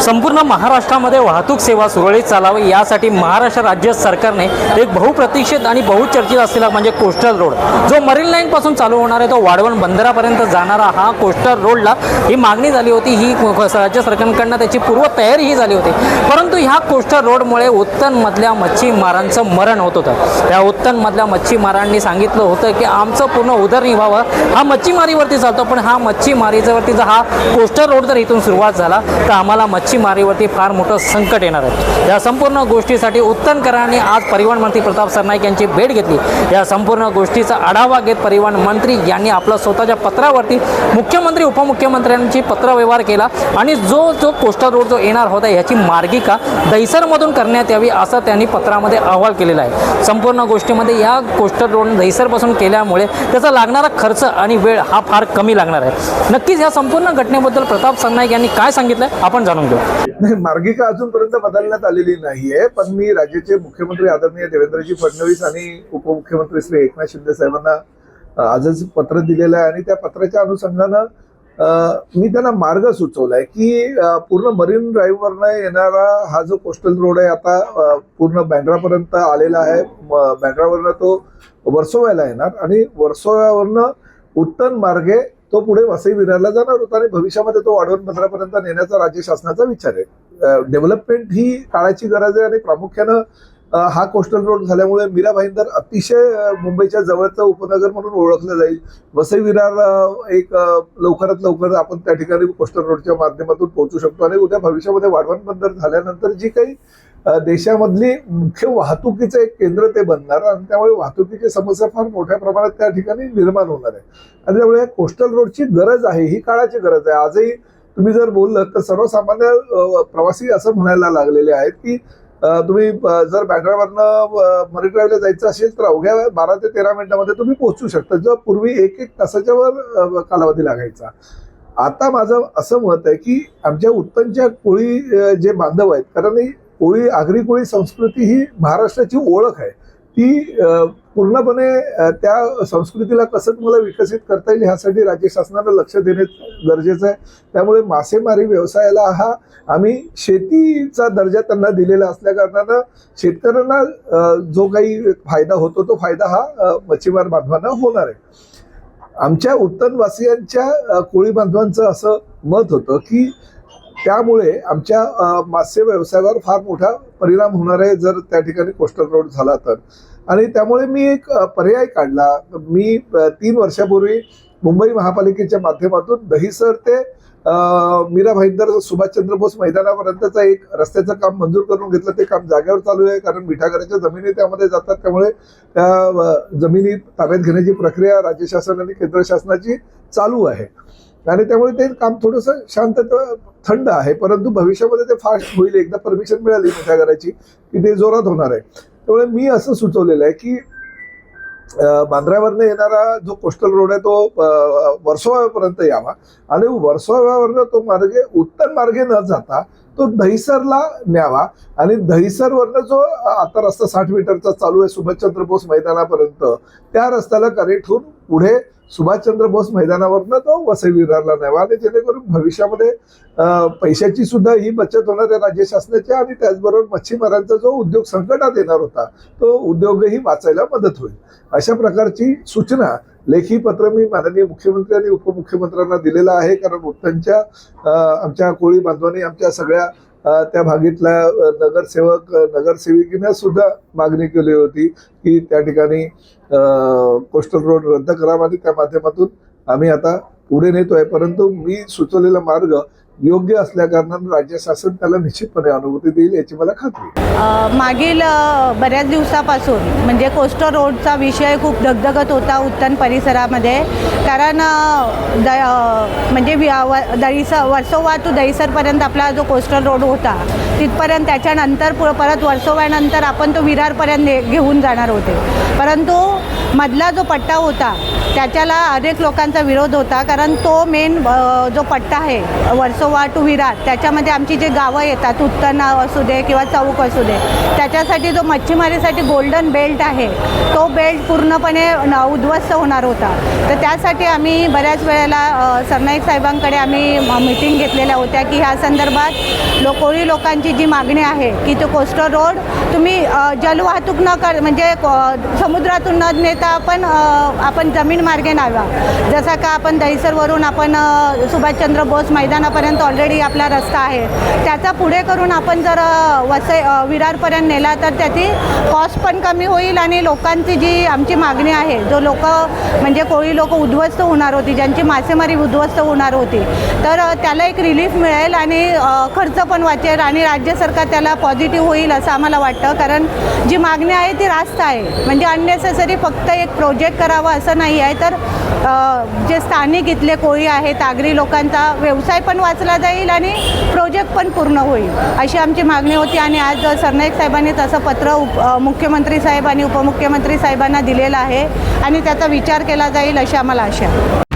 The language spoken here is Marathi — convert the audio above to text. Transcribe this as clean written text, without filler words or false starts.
संपूर्ण महाराष्ट्रामध्ये वाहतूक सेवा सुरळीत चालावी यासाठी महाराष्ट्र राज्य सरकारने एक बहुप्रतीक्षित आणि बहुचर्चित असलेला म्हणजे कोस्टल रोड जो मरीन लाईन पासून चालू होणार आहे तो वाढवण बंदरापर्यंत जाणारा हा कोस्टल रोडला ही मागणी झाली होती। ही राज्य सरकारकडून त्याची पूर्व तयारीही झाली होती, परंतु ह्या कोस्टल रोडमुळे उत्तनमधल्या मच्छीमारांचं मरण होत होतं। त्या उत्तनमधल्या मच्छीमारांनी सांगितलं होतं की आमचं पूर्ण उदरनिर्वाह हा मच्छीमारीवरती चालतो, पण हा मच्छीमारीवरती जर हा कोस्टल रोड जर इथून सुरुवात झाला तर आम्हाला मच्छीमारीवरती फार मोठं संकट येणार आहे। या संपूर्ण गोष्टीसाठी उत्तनकरांनी आज परिवहन मंत्री प्रताप सरनाईक यांची भेट घेतली। या संपूर्ण गोष्टीचा आढावा घेत परिवहन मंत्री यांनी आपल्या स्वतःच्या पत्रावरती मुख्यमंत्री उपमुख्यमंत्र्यांची पत्रव्यवहार केला आणि जो कोस्टल रोड जो येणार होता याची मार्गिका दहिसरमधून करण्यात यावी असं त्यांनी पत्रामध्ये अहवाल केलेला आहे। संपूर्ण गोष्टीमध्ये या कोस्टल रोड दहिसरपासून केल्यामुळे त्याचा लागणारा खर्च आणि वेळ हा फार कमी लागणार आहे। नक्कीच या संपूर्ण घटनेबद्दल प्रताप सरनाईक यांनी काय सांगितलं आपण जाणून घेऊ। नाही, मार्गिका अजूनपर्यंत बदलण्यात आलेली नाहीये, पण मी राज्याचे मुख्यमंत्री आदरणीय देवेंद्रजी फडणवीस आणि उपमुख्यमंत्री श्री एकनाथ शिंदे साहेबांना आजच पत्र दिलेलं आहे आणि त्या पत्राच्या अनुषंगानं मी त्यांना मार्ग सुचवलाय की पूर्ण मरीन ड्राईव्हवरनं येणारा हा जो कोस्टल रोड आहे आता पूर्ण बँड्रापर्यंत आलेला आहे। बँड्रावरनं तो वर्सोव्याला येणार आणि वर्सोव्यावरनं उत्तन मार्गे तो पुढे वसई विरारला जाणार होता आणि भविष्यामध्ये तो वाढवण बंदरापर्यंत नेण्याचा राज्य शासनाचा विचार आहे। डेव्हलपमेंट ही काळाची गरज आहे आणि प्रामुख्यानं हा कोस्टल रोड झाल्यामुळे मीरा भाईंदर अतिशय मुंबईच्या जवळचं उपनगर म्हणून ओळखलं जाईल। वसई विरार एक लवकरात लवकर आपण त्या ठिकाणी कोस्टल रोडच्या माध्यमातून पोहोचू शकतो आणि उद्या भविष्यामध्ये वाढवण बंदर झाल्यानंतर जी काही देशामधली मुख्य वाहतुकीचं एक केंद्र ते बनणार आणि त्यामुळे वाहतुकीची समस्या फार मोठ्या प्रमाणात त्या ठिकाणी निर्माण होणार आहे आणि त्यामुळे कोस्टल रोडची गरज आहे, ही काळाची गरज आहे। आजही तुम्ही जर बोललं तर सर्वसामान्य प्रवासी असं म्हणायला लागलेले आहेत की तुम्ही जर बँड्रावरनं मरीन ड्राईव्हला जायचं असेल तर अवघ्या 12 ते 13 मिनिटांमध्ये तुम्ही पोहोचू शकता, जो पूर्वी 1-1 तासाच्या वर कालावधी लागायचा। आता माझं असं मत आहे की आमच्या उत्तनच्या कोळी जे बांधव आहेत, कारण कोळी आगरी कोळी संस्कृती ही महाराष्ट्राची ओळख आहे, ती पूर्णपणे त्या संस्कृतीला कसं तुम्हाला विकसित करता येईल ह्यासाठी राज्य शासनानं लक्ष देणे गरजेचं आहे। त्यामुळे मासेमारी व्यवसायाला हा आम्ही शेतीचा दर्जा त्यांना दिलेला असल्या कारणानं शेतकऱ्यांना जो काही फायदा होतो तो फायदा हा मच्छीमार बांधवांना होणार आहे। आमच्या उत्तनवासियांच्या कोळी बांधवांचं असं मत होतं की त्यामुळे आमच्या मासे व्यवसायावर फार मोठा परिणाम होणार आहे जर त्या ठिकाणी कोस्टल रोड झाला तर, आणि त्यामुळे मी एक पर्याय काढला। मी 3 वर्षापूर्वी मुंबई महापालिकेच्या माध्यमातून दहिसर ते मीरा भाईंदर सुभाषचंद्र बोस मैदानापर्यंतचं एक रस्त्याचं काम मंजूर करून घेतलं। ते काम जागेवर चालू आहे कारण मिठागराच्या जमिनी त्यामध्ये जातात, त्यामुळे त्या जमिनी ताब्यात घेण्याची प्रक्रिया राज्य शासन आणि केंद्र शासनाची चालू आहे आणि त्यामुळे ते काम थोडंसं शांत थंड आहे, परंतु भविष्यामध्ये ते फास्ट होईल। एकदा परमिशन मिळाली मिठागराची की ते जोरात होणार आहे। त्यामुळे मी असं सुचवलेलं आहे की बांद्र्यावरनं येणारा जो कोस्टल रोड आहे तो वर्सोव्यापर्यंत यावा आणि वर्सोव्यावरनं तो मार्गे उत्तर मार्गे न जाता तो दहिसरला न्यावा आणि दहिसरवरनं जो आता रस्ता 60 मीटरचा चालू आहे सुभाषचंद्र बोस मैदानापर्यंत, त्या रस्त्याला कनेक्ट होऊन पुढे सुभाषचंद्र बोस मैदानावरनं तो वसई विरारला न्यावा आणि जेणेकरून भविष्यामध्ये पैशाची सुद्धा ही बचत होणार आहे राज्य शासनाची आणि त्याचबरोबर मच्छीमारांचा जो उद्योग संकटात येणार होता तो उद्योगही वाचायला मदत होईल। अशा प्रकारची सूचना लेखी पत्र मी माननीय मुख्यमंत्री आणि उपमुख्यमंत्र्यांना दिलेलं आहे, कारण उत्तनच्या आमच्या कोळी बांधवांनी आमच्या सगळ्या त्या भागातल्या नगरसेवक नगरसेविकेने सुद्धा मागणी केली होती की त्या ठिकाणी कोस्टल रोड रद्द करावा आणि त्या माध्यमातून आम्ही आता पुढे नेतोय, परंतु मी सुचवलेला मार्ग योग्य असल्या कारणानं राज्य शासन त्याला निश्चितपणे अनुभूती देईल याची मला खात्री आहे। मागील बऱ्याच दिवसापासून म्हणजे कोस्टल रोडचा विषय खूप दगदगत होता उत्तन परिसरामध्ये, कारण म्हणजे वर्सोवा टू दहिसरपर्यंत आपला जो कोस्टल रोड होता तिथपर्यंत, त्याच्यानंतर परत वर्सोव्यानंतर आपण तो विरारपर्यंत घेऊन जाणार होते, परंतु मधला जो पट्टा होता त्याच्याला अनेक लोकांचा विरोध होता, कारण तो मेन जो पट्टा आहे वर्सोवा टू विरार, त्याच्यामध्ये आमची जे गावं येतात, उत्तन असू दे किंवा चौक असू दे, त्याच्यासाठी जो मच्छीमारीसाठी गोल्डन बेल्ट आहे तो बेल्ट पूर्णपणे उद्ध्वस्त होणार होता. तर त्यासाठी आम्ही बऱ्याच वेळेला सरनाईक साहेबांकडे आम्ही मीटिंग घेतलेल्या होत्या की ह्या संदर्भात कोळी लोकांची जी मागणी आहे की तो कोस्टल रोड तुम्ही जलवाहतूक न कर म्हणजे समुद्रातून न नेता आपण जमीन मार्गे न्यावा. जसा का आपण दहिसरवरून आपण सुभाषचंद्र बोस मैदानापर्यंत ऑलरेडी आपला रस्ता आहे, त्याचा पुढे करून आपण जर विरारपर्यंत नेला तर त्याची कॉस्ट पण कमी होईल आणि लोकांची जी आमची मागणी आहे, जो लोक म्हणजे कोळी लोक उद्ध्वस्त होणार होती, ज्यांची मासेमारी उद्ध्वस्त होणार होती, तर त्याला एक रिलीफ मिळेल आणि खर्च पण वाचेल आणि राज्य सरकार त्याला पॉझिटिव्ह होईल असं आम्हाला वाटतं. कारण जी मागणी आहे ती रास्त आहे, म्हणजे अननेसेसरी फक्त एक प्रोजेक्ट करावा असं नाही आहे, तर जे स्थानिक इथले कोळी आहेत आगरी लोकांचा व्यवसाय पण वाचला जाईल आणि प्रोजेक्ट पण पूर्ण होईल अशी आमची मागणी होती. आणि आज सरनाईक साहेबांनी तसं पत्र मुख्यमंत्री साहेब आणि उपमुख्यमंत्री साहेबांना दिलेलं आहे आणि त्याचा विचार केला जाईल अशी आम्हाला आशा आहे.